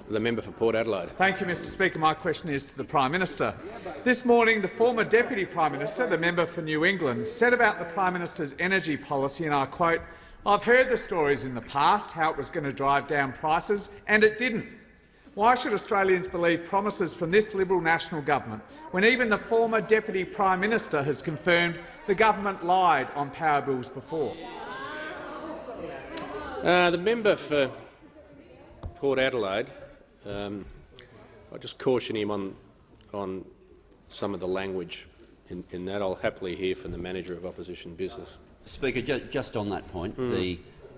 The member for Port Adelaide. Thank you, Mr Speaker. My question is to the Prime Minister. This morning, the former Deputy Prime Minister, the member for New England, said about the Prime Minister's energy policy, and I quote, "I've heard the stories in the past, how it was going to drive down prices, and it didn't. Why should Australians believe promises from this Liberal National Government when even the former Deputy Prime Minister has confirmed the government lied on power bills before?" The member for Port Adelaide, I'll just caution him on some of the language in that. I'll happily hear from the Manager of Opposition Business. Speaker, just on that point,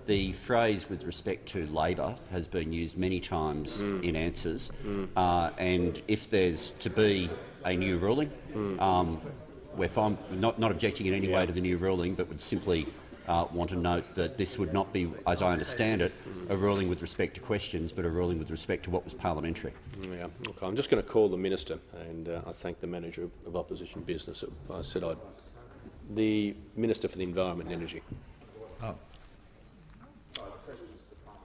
the phrase with respect to Labor has been used many times in answers, and if there's to be a new ruling, we're fine, not objecting in any way to the new ruling, but would simply want to note that this would not be, as I understand it, a ruling with respect to questions, but a ruling with respect to what was parliamentary. Yeah, okay. I'm just going to call the minister, and I thank the Manager of Opposition Business. I said the Minister for the Environment and Energy. Oh.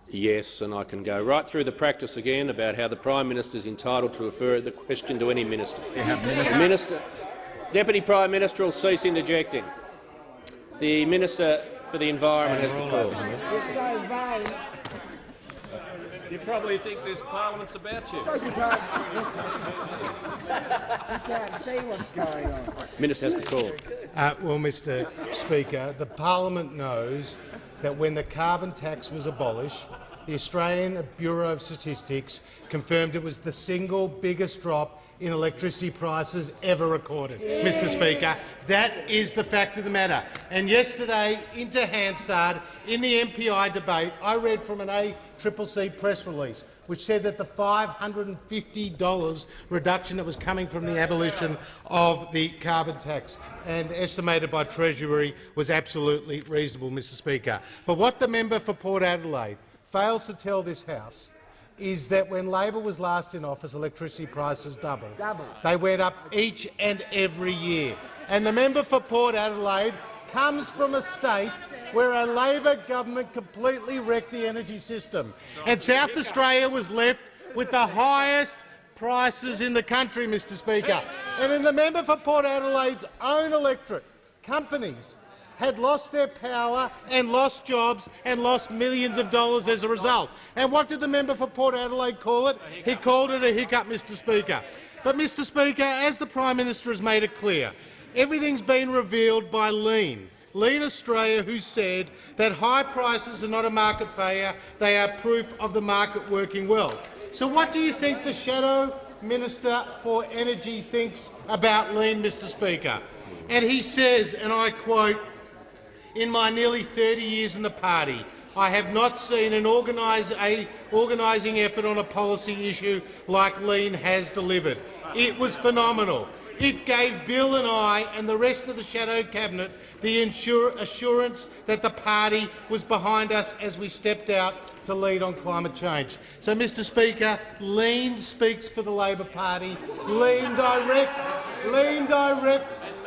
Yes, and I can go right through the practice again about how the Prime Minister is entitled to refer the question to any minister. The Minister, Deputy Prime Minister will cease interjecting. The Minister for the Environment has the floor. You're so vain. You probably think this Parliament's about you. You can't see what's going on. Minister has the call. Well, Mr Speaker, the Parliament knows that when the carbon tax was abolished, the Australian Bureau of Statistics confirmed it was the single biggest drop in electricity prices ever recorded. Mr Speaker, that is the fact of the matter. And yesterday, into Hansard, in the MPI debate, I read from an ACCC press release which said that the $550 reduction that was coming from the abolition of the carbon tax and estimated by Treasury was absolutely reasonable, Mr Speaker. But what the member for Port Adelaide fails to tell this House is that when Labor was last in office, electricity prices doubled. They went up each and every year. And the member for Port Adelaide comes from a state where a Labor government completely wrecked the energy system. And South Australia was left with the highest prices in the country, Mr Speaker. And in the member for Port Adelaide's own electorate, companies had lost their power and lost jobs and lost millions of dollars as a result. And what did the member for Port Adelaide call it? He called it a hiccup, Mr Speaker. But, Mr Speaker, as the Prime Minister has made it clear, everything's been revealed by Lean Australia, who said that high prices are not a market failure, they are proof of the market working well. So what do you think the Shadow Minister for Energy thinks about Lean, Mr Speaker? And he says, and I quote, "In my nearly 30 years in the party, I have not seen an organising effort on a policy issue like Lean has delivered. It was phenomenal. It gave Bill and I and the rest of the Shadow Cabinet the assurance that the party was behind us as we stepped out to lead on climate change." So, Mr Speaker, Lean speaks for the Labor Party. Lean directs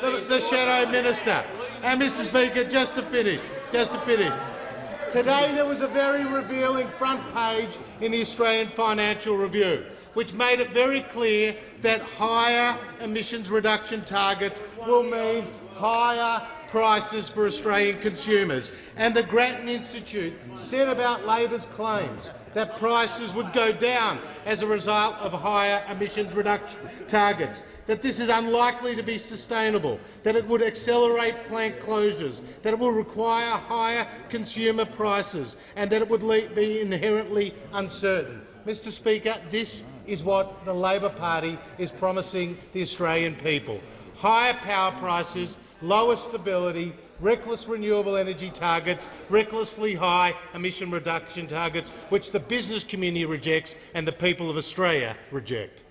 the Shadow Minister. And, Mr Speaker, just to finish, today there was a very revealing front page in the Australian Financial Review, which made it very clear that higher emissions reduction targets will mean higher prices for Australian consumers. And the Grattan Institute said about Labor's claims that prices would go down as a result of higher emissions reduction targets, that this is unlikely to be sustainable, that it would accelerate plant closures, that it will require higher consumer prices, and that it would be inherently uncertain. Mr Speaker, this is what the Labor Party is promising the Australian people: higher power prices, lower stability, reckless renewable energy targets, recklessly high emission reduction targets, which the business community rejects and the people of Australia reject.